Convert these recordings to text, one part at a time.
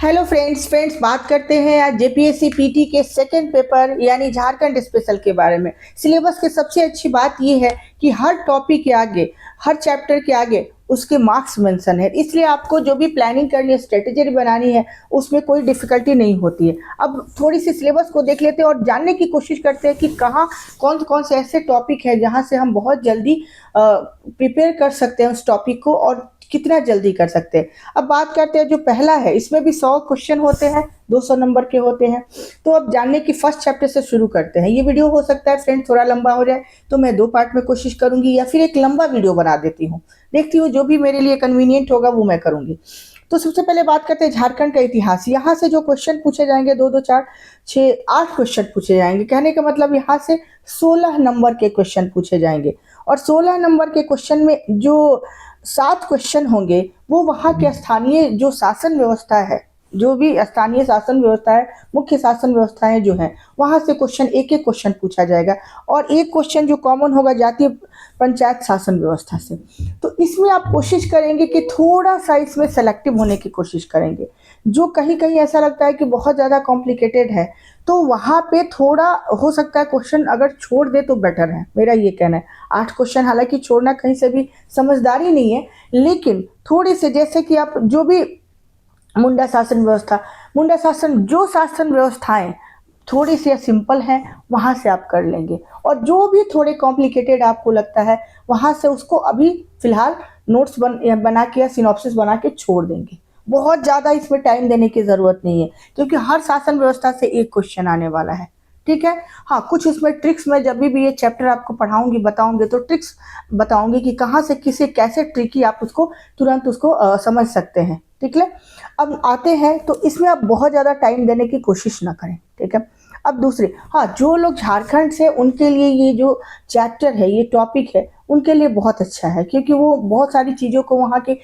Hello friends बात करते हैं आज जेपीएससी पीटी के सेकंड पेपर यानी झारखंड स्पेशल के बारे में। सिलेबस की सबसे अच्छी बात ये है कि हर टॉपिक के आगे, हर चैप्टर के आगे उसके मार्क्स मेंशन है, इसलिए आपको जो भी प्लानिंग करनी है, स्ट्रेटेजी बनानी है, उसमें कोई डिफिकल्टी नहीं होती है। अब थोड़ी सी सिलेबस को देख लेते हैं और जानने की कोशिश करते हैं कि कहाँ कौन कौन से ऐसे टॉपिक है जहाँ से हम बहुत जल्दी प्रिपेयर कर सकते हैं उस टॉपिक को और कितना जल्दी कर सकते हैं। अब बात करते हैं जो पहला है, इसमें भी 100 क्वेश्चन होते हैं, 200 नंबर के होते हैं। तो अब जानने की फर्स्ट चैप्टर से शुरू करते हैं। ये वीडियो हो सकता है फ्रेंड थोड़ा लंबा हो जाए, तो मैं 2 पार्ट में कोशिश करूंगी या फिर एक लंबा वीडियो बना देती हूँ, देखती हूँ जो भी मेरे लिए कन्वीनियंट होगा वो मैं करूंगी। तो सबसे पहले बात करते हैं झारखंड का इतिहास। यहाँ से जो क्वेश्चन पूछे जाएंगे, 2 2 4 6 8 क्वेश्चन पूछे जाएंगे। कहने का मतलब यहाँ से 16 नंबर के क्वेश्चन पूछे जाएंगे और 16 नंबर के क्वेश्चन में जो 7 क्वेश्चन होंगे वो वहाँ के स्थानीय जो शासन व्यवस्था है, जो भी स्थानीय शासन व्यवस्था है, मुख्य शासन व्यवस्थाएं जो हैं, वहाँ से क्वेश्चन एक एक क्वेश्चन पूछा जाएगा और एक क्वेश्चन जो कॉमन होगा जातीय पंचायत शासन व्यवस्था से। तो इसमें आप कोशिश करेंगे कि थोड़ा सा इसमें सेलेक्टिव होने की कोशिश करेंगे। जो कहीं कहीं ऐसा लगता है कि बहुत ज़्यादा कॉम्प्लिकेटेड है, तो वहाँ पे थोड़ा हो सकता है क्वेश्चन अगर छोड़ दे तो बेटर है, मेरा ये कहना है। 8 क्वेश्चन हालांकि छोड़ना कहीं से भी समझदारी नहीं है, लेकिन थोड़े से, जैसे कि आप जो भी मुंडा शासन व्यवस्था, मुंडा शासन, जो शासन व्यवस्थाएं थोड़ी सी सिंपल हैं वहाँ से आप कर लेंगे और जो भी थोड़े कॉम्प्लिकेटेड आपको लगता है वहाँ से उसको अभी फिलहाल नोट्स बना के या सिनॉप्सिस बना के छोड़ देंगे। बहुत ज़्यादा इसमें टाइम देने की ज़रूरत नहीं है क्योंकि हर शासन व्यवस्था से एक क्वेश्चन आने वाला है। ठीक है। हाँ, कुछ इसमें ट्रिक्स मैं जब भी ये चैप्टर आपको पढ़ाऊंगी, बताऊंगी, तो ट्रिक्स बताऊंगी कि कहाँ से किसे कैसे ट्रिकी आप उसको तुरंत उसको समझ सकते हैं। ठीक है। अब आते हैं, तो इसमें आप बहुत ज़्यादा टाइम देने की कोशिश ना करें। ठीक है। अब दूसरे, हाँ, जो लोग झारखंड से, उनके लिए ये जो चैप्टर है, ये टॉपिक है, उनके लिए बहुत अच्छा है क्योंकि वो बहुत सारी चीज़ों को वहाँ के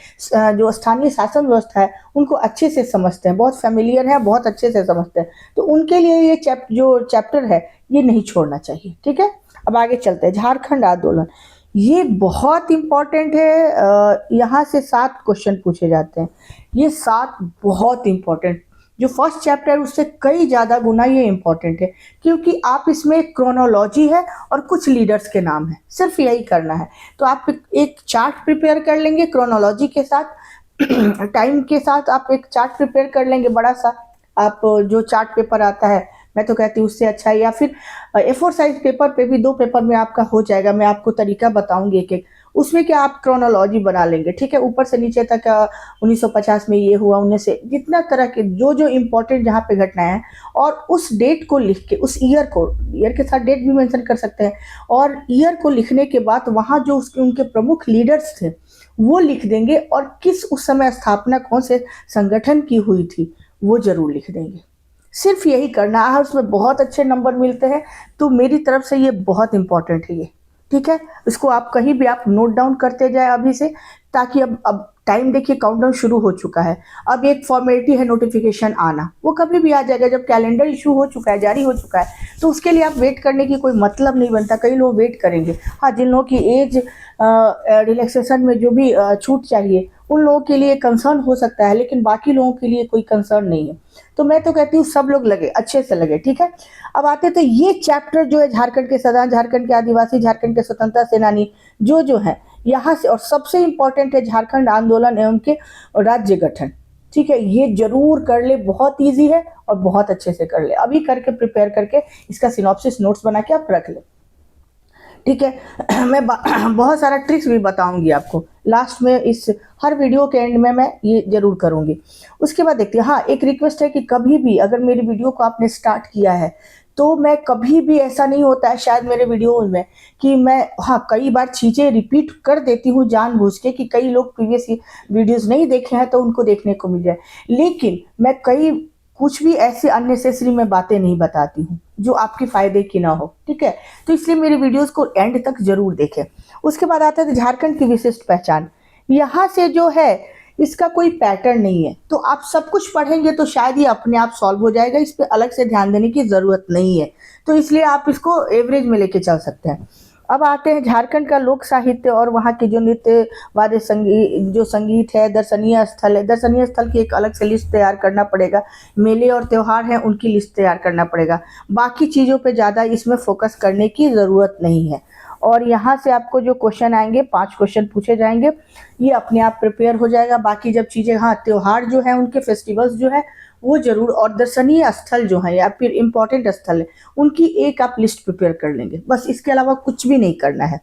जो स्थानीय शासन व्यवस्था है उनको अच्छे से समझते हैं, बहुत फेमिलियर है, बहुत अच्छे से समझते हैं। तो उनके लिए ये जो चैप्टर है ये नहीं छोड़ना चाहिए। ठीक है। अब आगे चलते हैं। झारखंड आंदोलन, ये बहुत इंपॉर्टेंट है। यहाँ से 7 क्वेश्चन पूछे जाते हैं। ये 7 बहुत इंपॉर्टेंट, जो फर्स्ट चैप्टर है उससे कई ज़्यादा गुना ये इंपॉर्टेंट है क्योंकि आप इसमें क्रोनोलॉजी है और कुछ लीडर्स के नाम है, सिर्फ यही करना है। तो आप एक चार्ट प्रिपेयर कर लेंगे क्रोनोलॉजी के साथ, टाइम के साथ आप एक चार्ट प्रिपेयर कर लेंगे बड़ा सा। आप जो चार्ट पेपर आता है, मैं तो कहती हूँ उससे अच्छा है, या फिर A4 साइज पेपर पे भी 2 पेपर में आपका हो जाएगा। मैं आपको तरीका बताऊंगी एक एक, उसमें क्या आप क्रोनोलॉजी बना लेंगे। ठीक है। ऊपर से नीचे तक 1950 में ये हुआ, 19 से जितना तरह के जो जो इम्पोर्टेंट जहाँ पे घटनाएं हैं, और उस डेट को लिख के, उस ईयर को, ईयर के साथ डेट भी मेंशन कर सकते हैं, और ईयर को लिखने के बाद वहाँ जो उसके उनके प्रमुख लीडर्स थे वो लिख देंगे और किस उस समय स्थापना कौन से संगठन की हुई थी वो जरूर लिख देंगे। सिर्फ यही करना है, उसमें बहुत अच्छे नंबर मिलते हैं। तो मेरी तरफ से ये बहुत इंपॉर्टेंट है ये। ठीक है। इसको आप कहीं भी आप नोट डाउन करते जाए अभी से, ताकि अब टाइम देखिए, काउंटडाउन शुरू हो चुका है। अब एक फॉर्मेलिटी है नोटिफिकेशन आना, वो कभी भी आ जाएगा। जब कैलेंडर इशू हो चुका है, जारी हो चुका है, तो उसके लिए आप वेट करने की कोई मतलब नहीं बनता। कई लोग वेट करेंगे। हाँ, जिन लोगों की एज रिलैक्सेशन में जो भी छूट चाहिए उन लोगों के लिए कंसर्न हो सकता है, लेकिन बाकी लोगों के लिए कोई कंसर्न नहीं है। तो मैं तो कहती हूँ सब लोग लगे, अच्छे से लगे। ठीक है। अब आते थे ये चैप्टर जो है झारखंड के संविधान, झारखंड के आदिवासी, झारखंड के स्वतंत्रता सेनानी जो है यहाँ से, और सबसे इंपॉर्टेंट है झारखंड आंदोलन एवं के राज्य गठन। ठीक है। ये जरूर कर ले, बहुत ईजी है और बहुत अच्छे से कर ले। अभी करके प्रिपेयर करके इसका सिनॉप्सिस नोट्स बना के आप रख ले। ठीक है। मैं बहुत सारा ट्रिक्स भी बताऊंगी आपको लास्ट में, इस हर वीडियो के एंड में मैं ये जरूर करूंगी। उसके बाद देखते हैं। हाँ, एक रिक्वेस्ट है कि कभी भी अगर मेरी वीडियो को आपने स्टार्ट किया है, तो मैं कभी भी, ऐसा नहीं होता है शायद मेरे वीडियो में कि मैं, हाँ, कई बार चीज़ें रिपीट कर देती हूँ जानबूझ के कि कई लोग प्रीवियस वीडियोस नहीं देखे हैं तो उनको देखने को मिल जाए, लेकिन मैं कुछ भी ऐसे अननेसेसरी में बातें नहीं बताती हूँ जो आपके फायदे की ना हो। ठीक है। तो इसलिए मेरी वीडियोस को एंड तक जरूर देखें। उसके बाद आता है झारखंड की विशिष्ट पहचान। यहाँ से जो है इसका कोई पैटर्न नहीं है, तो आप सब कुछ पढ़ेंगे तो शायद ये अपने आप सॉल्व हो जाएगा। इस पर अलग से ध्यान देने की जरूरत नहीं है, तो इसलिए आप इसको एवरेज में लेके चल सकते हैं। अब आते हैं झारखंड का लोक साहित्य और वहाँ के जो नृत्य वाद्य संगीत जो संगीत है, दर्शनीय स्थल है, दर्शनीय स्थल की एक अलग से लिस्ट तैयार करना पड़ेगा। मेले और त्योहार हैं उनकी लिस्ट तैयार करना पड़ेगा। बाकी चीज़ों पे ज़्यादा इसमें फोकस करने की ज़रूरत नहीं है। और यहाँ से आपको जो क्वेश्चन आएंगे 5 क्वेश्चन पूछे जाएंगे, ये अपने आप प्रिपेयर हो जाएगा। बाकी जब चीज़ें, हाँ त्योहार जो है उनके फेस्टिवल्स जो है वो जरूर, और दर्शनीय स्थल जो है या फिर इम्पोर्टेंट स्थल है उनकी एक आप लिस्ट प्रिपेयर कर लेंगे, बस इसके अलावा कुछ भी नहीं करना है।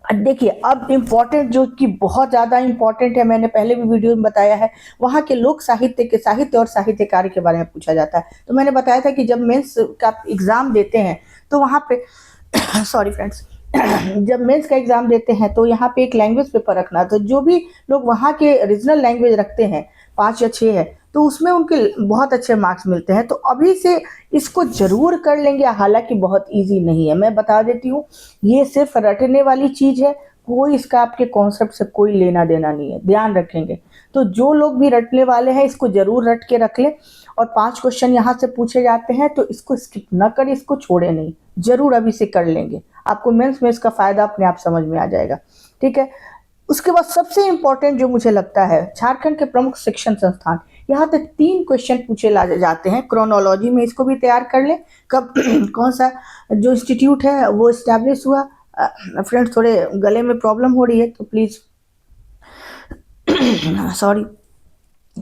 देखिए अब इम्पोर्टेंट जो कि बहुत ज़्यादा इम्पोर्टेंट है, मैंने पहले भी वीडियो में बताया है, वहाँ के लोक साहित्य के साहित्य और साहित्यकार के बारे में पूछा जाता है। तो मैंने बताया था कि जब मेंस का एग्ज़ाम देते हैं तो वहाँ पे सॉरी फ्रेंड्स, जब मेंस का एग्ज़ाम देते हैं तो यहाँ पे एक लैंग्वेज पेपर रखना, तो जो भी लोग वहाँ के रीजनल लैंग्वेज रखते हैं 5 या 6 है तो उसमें उनके बहुत अच्छे मार्क्स मिलते हैं। तो अभी से इसको जरूर कर लेंगे, हालांकि बहुत इजी नहीं है, मैं बता देती हूँ। ये सिर्फ रटने वाली चीज़ है, कोई इसका आपके कॉन्सेप्ट से कोई लेना देना नहीं है, ध्यान रखेंगे। तो जो लोग भी रटने वाले हैं इसको जरूर रट के रख लें। और 5 क्वेश्चन यहाँ से पूछे जाते हैं तो इसको स्किप ना करें, इसको छोड़े नहीं, जरूर अभी से कर लेंगे। आपको मेंस में इसका फायदा अपने आप समझ में आ जाएगा, ठीक है। उसके बाद सबसे इंपॉर्टेंट जो मुझे लगता है, झारखंड के प्रमुख शिक्षण संस्थान, यहाँ तक 3 क्वेश्चन पूछे जाते हैं क्रोनोलॉजी में, इसको भी तैयार कर लें। कब कौन सा जो इंस्टीट्यूट है वो इस्टेब्लिश हुआ। फ्रेंड्स थोड़े गले में प्रॉब्लम हो रही है तो प्लीज़ सॉरी।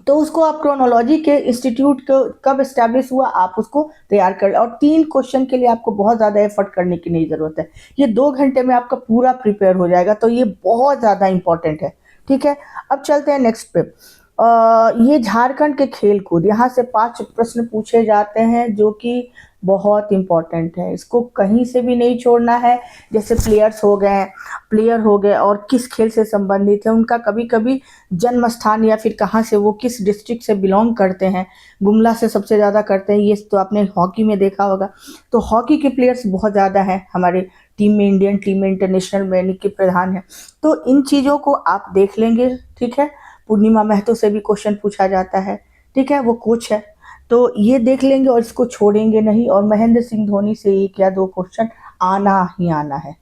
तो उसको आप क्रोनोलॉजी के इंस्टीट्यूट को कब इस्टेब्लिश हुआ आप उसको तैयार कर लें। और 3 क्वेश्चन के लिए आपको बहुत ज़्यादा एफर्ट करने की नहीं ज़रूरत है, ये 2 घंटे में आपका पूरा प्रिपेयर हो जाएगा, तो ये बहुत ज़्यादा इंपॉर्टेंट है, ठीक है। अब चलते हैं नेक्स्ट पे। ये झारखंड के खेल कूद, यहाँ से 5 प्रश्न पूछे जाते हैं जो कि बहुत इंपॉर्टेंट है, इसको कहीं से भी नहीं छोड़ना है। जैसे प्लेयर हो गए और किस खेल से संबंधित है, उनका कभी कभी जन्म स्थान या फिर कहाँ से वो किस डिस्ट्रिक्ट से बिलोंग करते हैं। गुमला से सबसे ज़्यादा करते हैं, ये तो आपने हॉकी में देखा होगा। तो हॉकी के प्लेयर्स बहुत ज़्यादा हैं हमारे टीम में, इंडियन टीम में इंटरनेशनल में के प्रधान है। तो इन चीज़ों को आप देख लेंगे, ठीक है। पूर्णिमा महतो से भी क्वेश्चन पूछा जाता है, ठीक है, वो कोच है, तो ये देख लेंगे और इसको छोड़ेंगे नहीं। और महेंद्र सिंह धोनी से 1 या 2 क्वेश्चन आना ही आना है,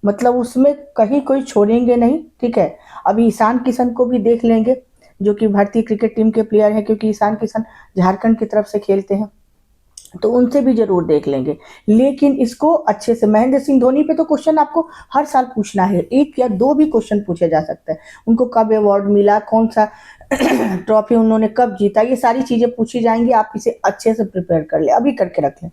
मतलब उसमें कहीं कोई छोड़ेंगे नहीं, ठीक है। अभी ईशान किशन को भी देख लेंगे जो कि भारतीय क्रिकेट टीम के प्लेयर हैं, क्योंकि ईशान किशन झारखंड की तरफ से खेलते हैं, तो उनसे भी जरूर देख लेंगे। लेकिन इसको अच्छे से, महेंद्र सिंह धोनी पे तो क्वेश्चन आपको हर साल पूछना है, 1 या 2 भी क्वेश्चन पूछे जा सकते हैं। उनको कब अवार्ड मिला, कौन सा ट्रॉफी उन्होंने कब जीता, ये सारी चीजें पूछी जाएंगी। आप इसे अच्छे से प्रिपेयर कर ले, अभी करके रख लें।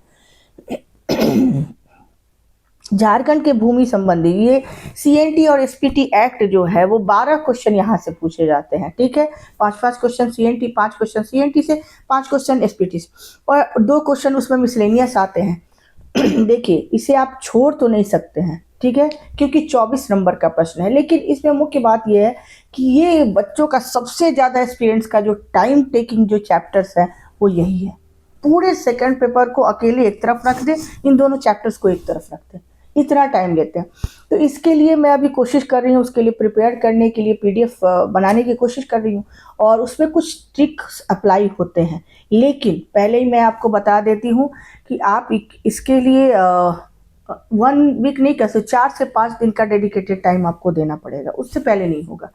झारखंड के भूमि संबंधी ये सीएनटी और एसपीटी एक्ट जो है वो 12 क्वेश्चन यहाँ से पूछे जाते हैं, ठीक है। 5 क्वेश्चन सीएनटी, 5 क्वेश्चन सीएनटी से, 5 क्वेश्चन एसपीटी से, और 2 क्वेश्चन उसमें मिसलेनियस आते हैं। देखिए इसे आप छोड़ तो नहीं सकते हैं, ठीक है, क्योंकि 24 नंबर का प्रश्न है। लेकिन इसमें मुख्य बात यह है कि ये बच्चों का सबसे ज़्यादा एक्सपीरियंस का जो टाइम टेकिंग जो चैप्टर्स है वो यही है। पूरे सेकंड पेपर को अकेले एक तरफ रख दें, इन दोनों चैप्टर्स को एक तरफ रख दें, इतना टाइम लेते हैं। तो इसके लिए मैं अभी कोशिश कर रही हूँ, उसके लिए प्रिपेयर करने के लिए पीडीएफ बनाने की कोशिश कर रही हूँ, और उसमें कुछ ट्रिक्स अप्लाई होते हैं। लेकिन पहले ही मैं आपको बता देती हूँ कि आप इसके लिए 1 वीक नहीं कह सकते, 4 से 5 दिन का डेडिकेटेड टाइम आपको देना पड़ेगा, उससे पहले नहीं होगा।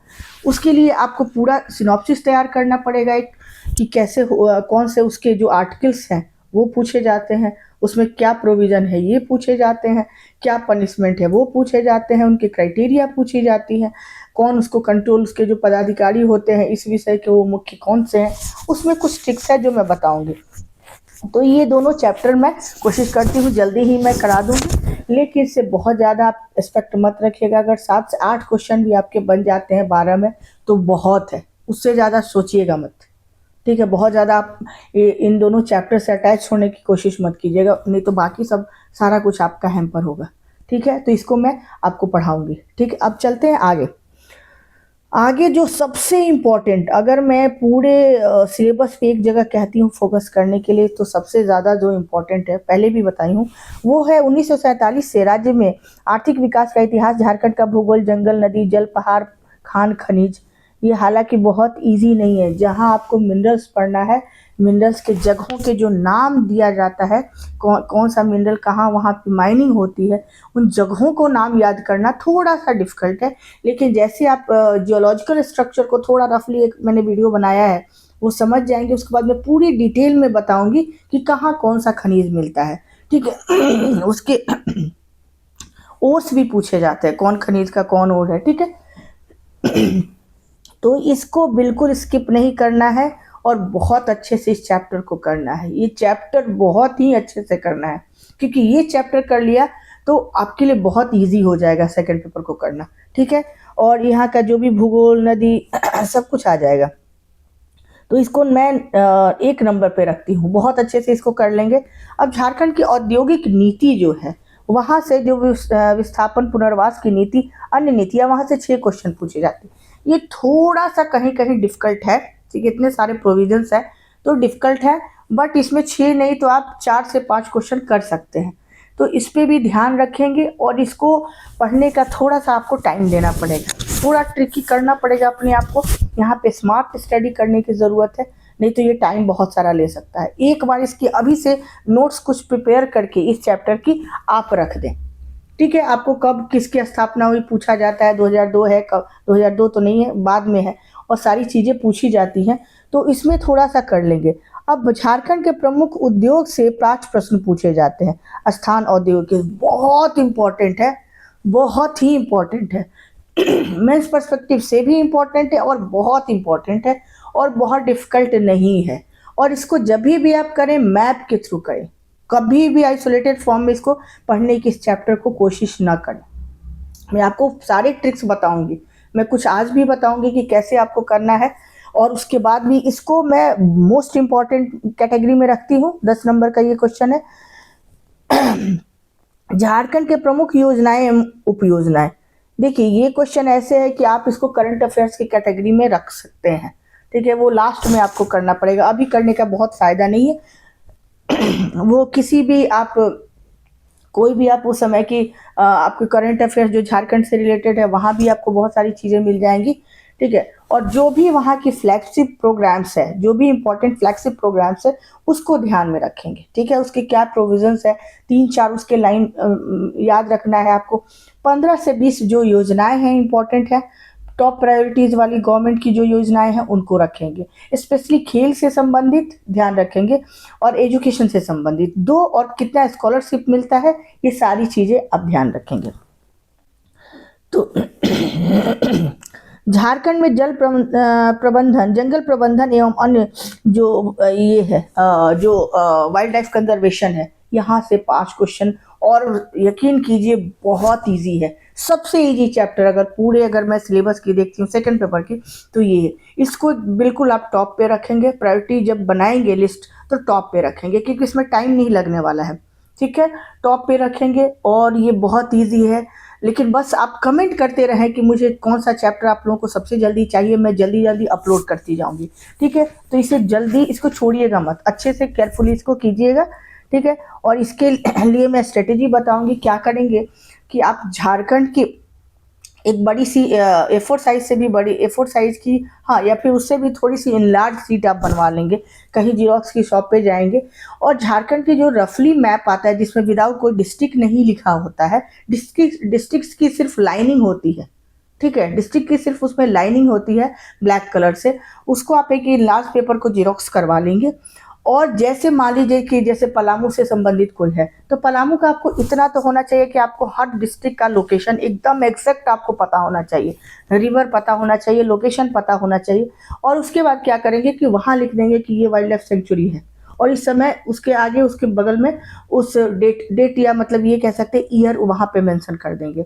उसके लिए आपको पूरा सिनॉप्सिस तैयार करना पड़ेगा एक, कि कैसे कौन से उसके जो आर्टिकल्स हैं वो पूछे जाते हैं, उसमें क्या प्रोविज़न है ये पूछे जाते हैं, क्या पनिशमेंट है वो पूछे जाते हैं, उनके क्राइटेरिया पूछी जाती है, कौन उसको कंट्रोल, उसके जो पदाधिकारी होते हैं इस विषय के वो मुख्य कौन से हैं, उसमें कुछ ट्रिक्स है जो मैं बताऊंगी। तो ये दोनों चैप्टर मैं कोशिश करती हूँ जल्दी ही मैं करा दूँगी, लेकिन इससे बहुत ज़्यादा आप एक्सपेक्ट मत रखिएगा। अगर 7 से 8 क्वेश्चन भी आपके बन जाते हैं 12 में तो बहुत है, उससे ज़्यादा सोचिएगा मत, ठीक है। बहुत ज़्यादा आप इन दोनों चैप्टर से अटैच होने की कोशिश मत कीजिएगा, नहीं तो बाकी सब सारा कुछ आपका हैम्पर होगा, ठीक है। तो इसको मैं आपको पढ़ाऊंगी, ठीक है। अब चलते हैं आगे जो सबसे इम्पोर्टेंट, अगर मैं पूरे सिलेबस पे एक जगह कहती हूँ फोकस करने के लिए, तो सबसे ज़्यादा जो इम्पोर्टेंट है, पहले भी बताई हूँ, वो है 1947 से राज्य में आर्थिक विकास का इतिहास, झारखंड का भूगोल, जंगल, नदी, जल, पहाड़, खान, खनिज, ये हालांकि बहुत इजी नहीं है। जहाँ आपको मिनरल्स पढ़ना है, मिनरल्स के जगहों के जो नाम दिया जाता है, कौन कौन सा मिनरल कहाँ वहाँ पे माइनिंग होती है, उन जगहों को नाम याद करना थोड़ा सा डिफिकल्ट है। लेकिन जैसे आप जियोलॉजिकल स्ट्रक्चर को थोड़ा रफली एक मैंने वीडियो बनाया है, वो समझ जाएंगे। उसके बाद मैं पूरी डिटेल में बताऊंगी कि कहाँ कौन सा खनिज मिलता है, ठीक है। उसके ओर्स भी पूछे जाते हैं, कौन खनिज का कौन ओर है, ठीक है। तो इसको बिल्कुल स्किप नहीं करना है और बहुत अच्छे से इस चैप्टर को करना है। ये चैप्टर बहुत ही अच्छे से करना है, क्योंकि ये चैप्टर कर लिया तो आपके लिए बहुत इजी हो जाएगा सेकंड पेपर को करना, ठीक है। और यहाँ का जो भी भूगोल, नदी सब कुछ आ जाएगा। तो इसको मैं एक नंबर पे रखती हूँ, बहुत अच्छे से इसको कर लेंगे। अब झारखंड की औद्योगिक नीति जो है, वहाँ से जो विस्थापन पुनर्वास की नीति, अन्य नीतियाँ, वहाँ से 6 क्वेश्चन पूछे जाते हैं। ये थोड़ा सा कहीं कहीं डिफिकल्ट है, ठीक है, इतने सारे प्रोविजंस है तो डिफिकल्ट है, बट इसमें 6 नहीं तो आप 4 से 5 क्वेश्चन कर सकते हैं। तो इस पे भी ध्यान रखेंगे और इसको पढ़ने का थोड़ा सा आपको टाइम देना पड़ेगा, थोड़ा ट्रिकी करना पड़ेगा अपने आप को। यहाँ पे स्मार्ट स्टडी करने की ज़रूरत है, नहीं तो ये टाइम बहुत सारा ले सकता है। एक बार इसकी अभी से नोट्स कुछ प्रिपेयर करके इस चैप्टर की आप रख दें, ठीक है। आपको कब किसकी स्थापना हुई पूछा जाता है, 2002 है, कब 2002 तो नहीं है, बाद में है, और सारी चीज़ें पूछी जाती हैं, तो इसमें थोड़ा सा कर लेंगे। अब झारखंड के प्रमुख उद्योग से 5 प्रश्न पूछे जाते हैं। स्थान औद्योगिक बहुत इंपॉर्टेंट है, बहुत ही इंपॉर्टेंट है। मेंस पर्सपेक्टिव से भी इम्पोर्टेंट है और बहुत इम्पोर्टेंट है और बहुत डिफिकल्ट नहीं है। और इसको जब भी आप करें मैप के थ्रू करें, कभी भी आइसोलेटेड फॉर्म में इसको पढ़ने की इस चैप्टर को कोशिश ना करें। मैं आपको सारे ट्रिक्स बताऊंगी, मैं कुछ आज भी बताऊंगी कि कैसे आपको करना है। और उसके बाद भी इसको मैं मोस्ट इम्पॉर्टेंट कैटेगरी में रखती हूँ। 10 नंबर का ये क्वेश्चन है, झारखंड के प्रमुख योजनाएं एवं उपयोजनाएं। देखिए ये क्वेश्चन ऐसे है कि आप इसको करंट अफेयर्स की कैटेगरी में रख सकते हैं, ठीक है। वो लास्ट में आपको करना पड़ेगा, अभी करने का बहुत फायदा नहीं है। वो किसी भी आप कोई भी आप उस समय की आपके करंट अफेयर्स जो झारखंड से रिलेटेड है, वहाँ भी आपको बहुत सारी चीज़ें मिल जाएंगी, ठीक है। और जो भी वहाँ की फ्लैगशिप प्रोग्राम्स है, जो भी इंपॉर्टेंट फ्लैगशिप प्रोग्राम्स है, उसको ध्यान में रखेंगे, ठीक है। उसके क्या प्रोविजंस है, 3-4 उसके लाइन याद रखना है आपको। 15 से 20 जो योजनाएं हैं इंपॉर्टेंट है, टॉप प्रायोरिटीज वाली गवर्नमेंट की जो योजनाएं हैं उनको रखेंगे। स्पेशली खेल से संबंधित ध्यान रखेंगे और एजुकेशन से संबंधित 2, और कितना स्कॉलरशिप मिलता है, ये सारी चीज़ें आप ध्यान रखेंगे। तो झारखंड में जल प्रबंधन, जंगल प्रबंधन एवं अन्य जो ये है जो वाइल्ड लाइफ कंजर्वेशन है, यहाँ से 5 क्वेश्चन। और यकीन कीजिए बहुत इजी है, सबसे इजी चैप्टर अगर मैं सिलेबस की देखती हूँ सेकंड पेपर की, तो ये है। इसको बिल्कुल आप टॉप पे रखेंगे, प्रायोरिटी जब बनाएंगे लिस्ट तो टॉप पे रखेंगे, क्योंकि इसमें टाइम नहीं लगने वाला है, ठीक है। टॉप पे रखेंगे और ये बहुत ईजी है। लेकिन बस आप कमेंट करते रहें कि मुझे कौन सा चैप्टर आप लोगों को सबसे जल्दी चाहिए, मैं जल्दी जल्दी अपलोड करती जाऊंगी, ठीक है। तो इसे जल्दी, इसको छोड़िएगा मत, अच्छे से केयरफुली इसको कीजिएगा, ठीक है। और इसके लिए मैं स्ट्रेटेजी बताऊंगी क्या करेंगे कि आप झारखंड की एक बड़ी सी A4 साइज से भी बड़ी A4 साइज की, हाँ, या फिर उससे भी थोड़ी सी इनलार्ज सीट आप बनवा लेंगे, कहीं जीरोक्स की शॉप पे जाएंगे। और झारखंड की जो रफली मैप आता है जिसमें विदाउट कोई डिस्ट्रिक्ट नहीं लिखा होता है, डिस्ट्रिक्ट की सिर्फ लाइनिंग होती है, ठीक है, डिस्ट्रिक्ट की सिर्फ उसमें लाइनिंग होती है ब्लैक कलर से, उसको आप एक लार्ज पेपर को जीरोक्स करवा लेंगे। और जैसे मान लीजिए कि जैसे पलामू से संबंधित कोई है, तो पलामू का आपको इतना तो होना चाहिए कि आपको हर डिस्ट्रिक्ट का लोकेशन एकदम एग्जैक्ट आपको पता होना चाहिए, रिवर पता होना चाहिए, लोकेशन पता होना चाहिए। और उसके बाद क्या करेंगे कि वहाँ लिख देंगे कि ये वाइल्ड लाइफ सेंचुरी है, और इस समय उसके आगे उसके बगल में उस डेट या मतलब ये कह सकते हैं ईयर वहाँ पे मेंशन कर देंगे।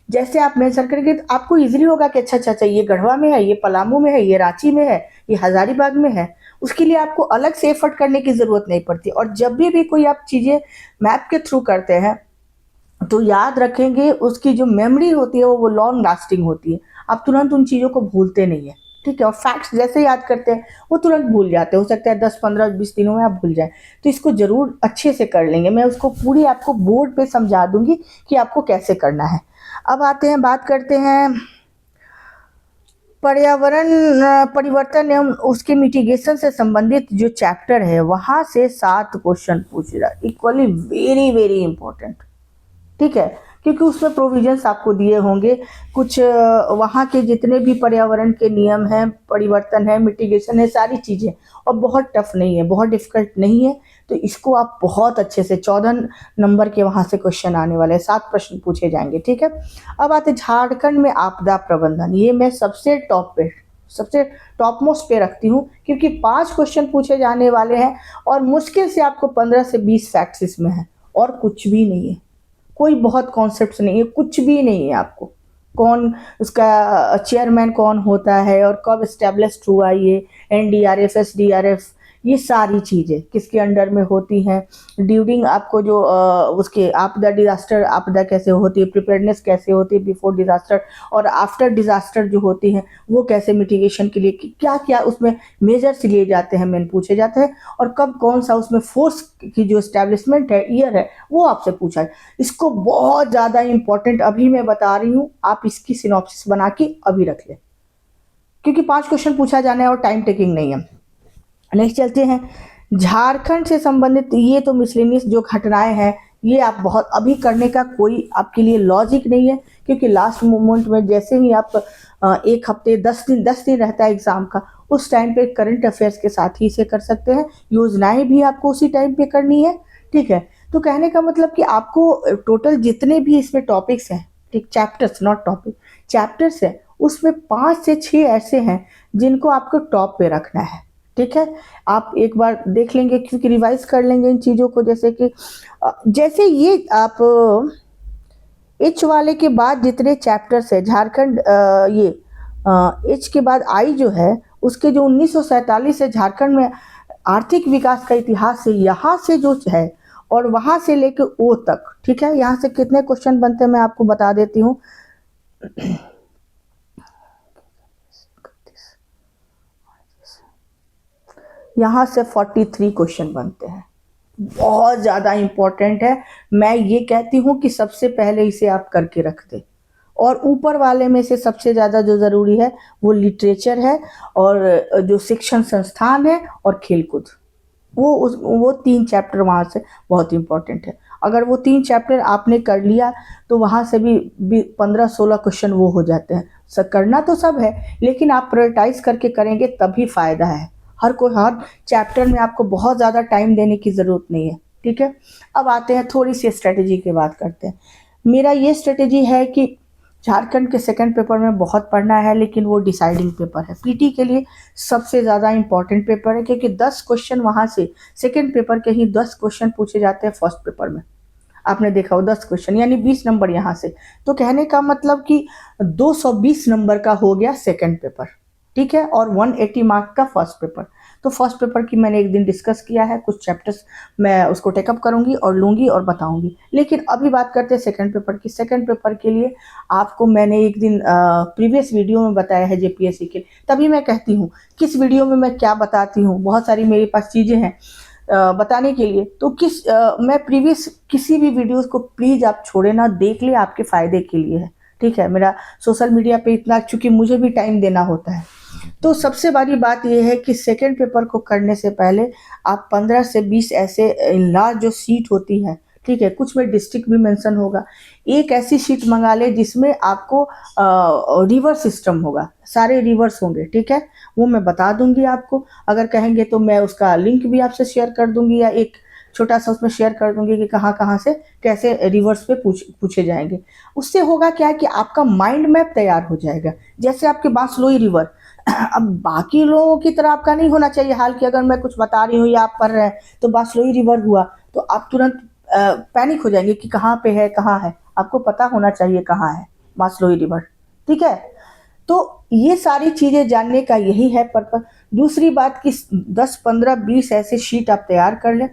जैसे आप मेंशन करेंगे तो आपको इजीली होगा कि अच्छा अच्छा अच्छा, ये गढ़वा में है, ये पलामू में है, ये रांची में है, ये हजारीबाग में है। उसके लिए आपको अलग से एफर्ट करने की ज़रूरत नहीं पड़ती। और जब भी कोई आप चीज़ें मैप के थ्रू करते हैं तो याद रखेंगे उसकी जो मेमोरी होती है वो लॉन्ग लास्टिंग होती है, आप तुरंत उन चीज़ों को भूलते नहीं है, ठीक है। और फैक्ट्स जैसे याद करते हैं वो तुरंत भूल जाते हैं, हो सकता है 10, 15, 20 दिनों में आप भूल जाएं। तो इसको ज़रूर अच्छे से कर लेंगे, मैं उसको पूरी आपको बोर्ड पे समझा दूंगी कि आपको कैसे करना है। अब आते हैं, बात करते हैं पर्यावरण परिवर्तन एवं उसके मिटिगेशन से संबंधित जो चैप्टर है वहां से 7 क्वेश्चन पूछ रहा है, इक्वली वेरी वेरी इंपॉर्टेंट। ठीक है, क्योंकि उसमें प्रोविजंस आपको दिए होंगे कुछ वहाँ के जितने भी पर्यावरण के नियम हैं, परिवर्तन है, मिटिगेशन है, सारी चीज़ें, और बहुत टफ नहीं है, बहुत डिफिकल्ट नहीं है। तो इसको आप बहुत अच्छे से 14 नंबर के वहाँ से क्वेश्चन आने वाले हैं, 7 प्रश्न पूछे जाएंगे। ठीक है, अब आते झारखंड में आपदा प्रबंधन, ये मैं सबसे टॉप मोस्ट पे रखती हूँ, क्योंकि 5 क्वेश्चन पूछे जाने वाले हैं और मुश्किल से आपको 15 से 20 फैक्ट्स इसमें है और कुछ भी नहीं है, कोई बहुत कॉन्सेप्ट्स नहीं है, कुछ भी नहीं है। आपको कौन उसका चेयरमैन कौन होता है और कब इस्टेब्लिश्ड हुआ, ये एनडीआरएफ, एसडीआरएफ, ये सारी चीज़ें किसके अंडर में होती हैं, ड्यूरिंग आपको जो उसके आपदा, डिजास्टर आपदा कैसे होती है, प्रिपेयर्डनेस कैसे होती है बिफोर डिजास्टर, और आफ्टर डिजास्टर जो होती हैं वो कैसे, मिटिगेशन के लिए क्या क्या उसमें मेजर्स लिए जाते हैं, मेन पूछे जाते हैं, और कब कौन सा उसमें फोर्स की जो इस्टेब्लिशमेंट है, ईयर है, वो आपसे पूछा है। इसको बहुत ज़्यादा इंपॉर्टेंट अभी मैं बता रही हूँ, आप इसकी सिनॉप्सिस बना के अभी रख लें, क्योंकि 5 क्वेश्चन पूछा जाना है और टाइम टेकिंग नहीं है। नेक्स्ट चलते हैं, झारखंड से संबंधित ये तो मिसलेनियस जो घटनाएं हैं, ये आप बहुत अभी करने का कोई आपके लिए लॉजिक नहीं है, क्योंकि लास्ट मोमेंट में जैसे ही आप 1 हफ्ते 10 दिन रहता है एग्जाम का, उस टाइम पे करंट अफेयर्स के साथ ही इसे कर सकते हैं। योजनाएं भी आपको उसी टाइम पे करनी है। ठीक है, तो कहने का मतलब कि आपको टोटल जितने भी इसमें टॉपिक्स हैं, ठीक, चैप्टर्स नॉट टॉपिक, चैप्टर्स है, उसमें 5 से 6 ऐसे हैं जिनको आपको टॉप पे रखना है। ठीक है, आप एक बार देख लेंगे, क्योंकि रिवाइज कर लेंगे इन चीज़ों को, जैसे कि जैसे ये आप एच वाले के बाद जितने चैप्टर्स है झारखंड, ये एच के बाद आई जो है, उसके जो 1947 से झारखंड में आर्थिक विकास का इतिहास है, यहाँ से जो है और वहाँ से लेके ओ तक। ठीक है, यहाँ से कितने क्वेश्चन बनते हैं मैं आपको बता देती हूँ। यहाँ से 43 क्वेश्चन बनते हैं, बहुत ज़्यादा इम्पोर्टेंट है। मैं ये कहती हूँ कि सबसे पहले इसे आप करके रख दें। और ऊपर वाले में से सबसे ज़्यादा जो ज़रूरी है वो लिटरेचर है, और जो शिक्षण संस्थान है, और खेलकूद, वो 3 चैप्टर वहाँ से बहुत इम्पोर्टेंट है। अगर वो 3 चैप्टर आपने कर लिया तो वहाँ से भी 15-16 क्वेश्चन वो हो जाते हैं। करना तो सब है, लेकिन आप प्रायोरिटाइज करके करेंगे तभी फ़ायदा है। हर चैप्टर में आपको बहुत ज़्यादा टाइम देने की ज़रूरत नहीं है। ठीक है, अब आते हैं थोड़ी सी स्ट्रेटेजी की बात करते हैं। मेरा ये स्ट्रेटेजी है कि झारखंड के सेकंड पेपर में बहुत पढ़ना है, लेकिन वो डिसाइडिंग पेपर है, पीटी के लिए सबसे ज़्यादा इंपॉर्टेंट पेपर है, क्योंकि 10 क्वेश्चन वहाँ से सेकंड पेपर के ही 10 क्वेश्चन पूछे जाते हैं फर्स्ट पेपर में। आपने देखा हो 10 क्वेश्चन यानी 20 नंबर यहाँ से, तो कहने का मतलब कि 220 नंबर का हो गया सेकंड पेपर। ठीक है, और 180 मार्क का फर्स्ट पेपर। तो फर्स्ट पेपर की मैंने एक दिन डिस्कस किया है, कुछ चैप्टर्स मैं उसको टेकअप करूंगी और लूंगी और बताऊंगी। लेकिन अभी बात करते हैं सेकंड पेपर की। सेकंड पेपर के लिए आपको मैंने एक दिन प्रीवियस वीडियो में बताया है जेपीएससी के, तभी मैं कहती हूँ किस वीडियो में मैं क्या बताती हूँ, बहुत सारी मेरे पास चीज़ें हैं बताने के लिए। तो मैं प्रीवियस किसी भी वीडियोस को प्लीज़ आप छोड़े ना, देख ले, आपके फ़ायदे के लिए है। ठीक है, मेरा सोशल मीडिया पे इतना, चूँकि मुझे भी टाइम देना होता है। तो सबसे बड़ी बात यह है कि सेकंड पेपर को करने से पहले आप 15 से 20 ऐसे लार्ज जो सीट होती है, ठीक है, कुछ में डिस्ट्रिक्ट भी मेंशन होगा, एक ऐसी शीट मंगा ले जिसमें आपको रिवर्स सिस्टम होगा, सारे रिवर्स होंगे। ठीक है, वो मैं बता दूंगी आपको, अगर कहेंगे तो मैं उसका लिंक भी आपसे शेयर कर दूंगी, या एक छोटा सा उसमें शेयर कर दूंगी कि कहाँ कहाँ से कैसे रिवर्स पे पूछे जाएंगे। उससे होगा क्या कि आपका माइंड मैप तैयार हो जाएगा। जैसे आपके बांसलोई रिवर, अब बाकी लोगों की तरह आपका नहीं होना चाहिए हाल कि अगर मैं कुछ बता रही हूँ या आप पढ़ रहे हैं तो बांसलोई रिवर हुआ तो आप तुरंत पैनिक हो जाएंगे कि कहाँ पे है, कहाँ है। आपको पता होना चाहिए कहाँ है बांसलोई रिवर। ठीक है, तो ये सारी चीज़ें जानने का यही है पर्पस। दूसरी बात कि 10, 15, 20 ऐसे शीट आप तैयार कर लें।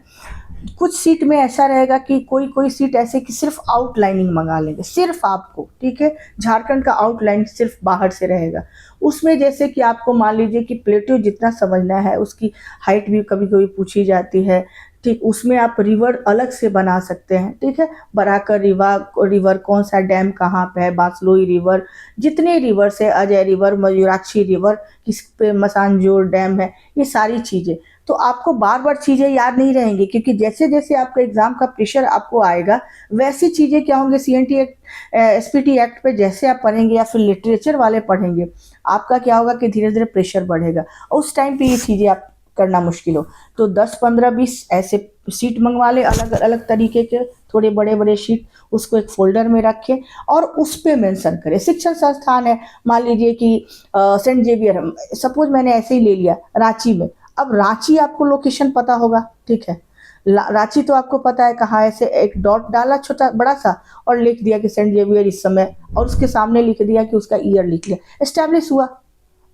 कुछ सीट में ऐसा रहेगा कि कोई सीट ऐसे कि सिर्फ आउटलाइनिंग मंगा लेंगे, सिर्फ आपको। ठीक है, झारखंड का आउटलाइन सिर्फ बाहर से रहेगा। उसमें जैसे कि आपको मान लीजिए कि प्लेटो जितना समझना है, उसकी हाइट भी कभी कभी पूछी जाती है, ठीक, उसमें आप रिवर अलग से बना सकते हैं, ठीक है। बराकर रिवर कौन सा डैम कहाँ पे है, बासलोई रिवर, जितने रिवर्स है, अजय रिवर, मयूराक्षी रिवर, किस पे मसानजोर डैम है, ये सारी चीज़ें। तो आपको बार बार चीज़ें याद नहीं रहेंगी, क्योंकि जैसे जैसे आपका एग्जाम का प्रेशर आपको आएगा वैसी चीज़ें क्या होंगे, सीएनटी एक्ट, एसपीटी एक्ट पे जैसे आप पढ़ेंगे या फिर लिटरेचर वाले पढ़ेंगे, आपका क्या होगा कि धीरे धीरे प्रेशर बढ़ेगा और उस टाइम पे ये चीज़ें आप करना मुश्किल हो। तो 10 15 20 ऐसे शीट मंगवा ले, अलग अलग तरीके के, थोड़े बड़े बड़े शीट, उसको एक फोल्डर में रखें और उस पे मेंशन करें। शिक्षण संस्थान है, मान लीजिए कि सेंट जेवियर, सपोज मैंने ऐसे ही ले लिया रांची में। अब रांची आपको लोकेशन पता होगा, ठीक है। रांची तो आपको पता है कहाँ है, से एक डॉट डाला छोटा बड़ा सा और लिख दिया कि सेंट जेवियर इस समय, और उसके सामने लिख दिया कि उसका ईयर लिख लिया, एस्टैब्लिश हुआ।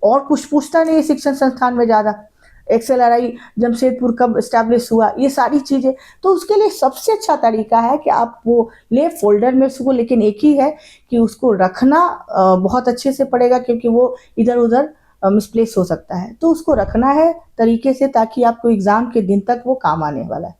और कुछ पूछता नहीं है शिक्षण संस्थान में ज़्यादा, एक्सएलआरआई जमशेदपुर कब स्टैब्लिश हुआ, ये सारी चीज़ें। तो उसके लिए सबसे अच्छा तरीका है कि आप वो ले फोल्डर में उसको, लेकिन एक ही है कि उसको रखना बहुत अच्छे से पड़ेगा, क्योंकि वो इधर उधर मिसप्लेस हो सकता है। तो उसको रखना है तरीके से, ताकि आपको एग्ज़ाम के दिन तक वो काम आने वाला है।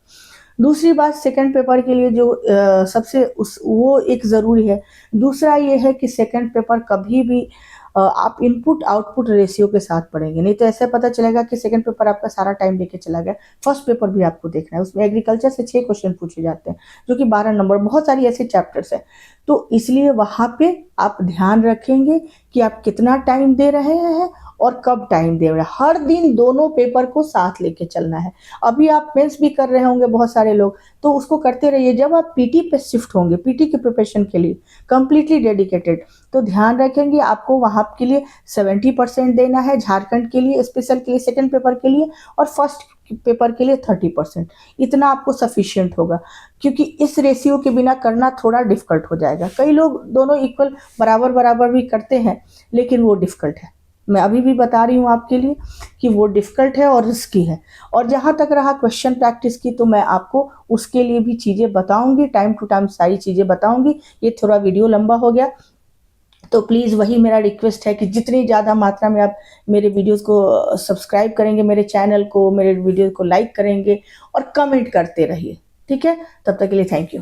दूसरी बात, सेकंड पेपर के लिए जो सबसे उस वो एक ज़रूरी है। दूसरा ये है कि सेकंड पेपर कभी भी आप इनपुट आउटपुट रेशियो के साथ पढ़ेंगे, नहीं तो ऐसे पता चलेगा कि सेकंड पेपर आपका सारा टाइम लेके चला गया। फर्स्ट पेपर भी आपको देखना है, उसमें एग्रीकल्चर से 6 क्वेश्चन पूछे जाते हैं, जो कि 12 नंबर, बहुत सारी ऐसे चैप्टर्स हैं। तो इसलिए वहाँ पे आप ध्यान रखेंगे कि आप कितना टाइम दे रहे हैं और कब टाइम दे रहे हैं। हर दिन दोनों पेपर को साथ लेके चलना है। अभी आप मेंस भी कर रहे होंगे बहुत सारे लोग, तो उसको करते रहिए। जब आप पीटी पे शिफ्ट होंगे, पीटी के प्रिपरेशन के लिए कंप्लीटली डेडिकेटेड, तो ध्यान रखेंगे आपको वहाँ के लिए 70% देना है, झारखंड के लिए स्पेशल के लिए सेकंड पेपर के लिए, और फर्स्ट पेपर के लिए 30%। इतना आपको सफिशिएंट होगा, क्योंकि इस रेशियो के बिना करना थोड़ा डिफिकल्ट हो जाएगा। कई लोग दोनों इक्वल बराबर बराबर भी करते हैं, लेकिन वो डिफिकल्ट है। मैं अभी भी बता रही हूँ आपके लिए कि वो डिफ़िकल्ट है और रिस्की है। और जहाँ तक रहा क्वेश्चन प्रैक्टिस की, तो मैं आपको उसके लिए भी चीज़ें बताऊँगी, टाइम टू टाइम सारी चीज़ें बताऊँगी। ये थोड़ा वीडियो लंबा हो गया, तो प्लीज़ वही मेरा रिक्वेस्ट है कि जितनी ज़्यादा मात्रा में आप मेरे वीडियोज़ को सब्सक्राइब करेंगे, मेरे चैनल को, मेरे वीडियो को लाइक करेंगे और कमेंट करते रहिए, ठीक है। तब तक के लिए थैंक यू।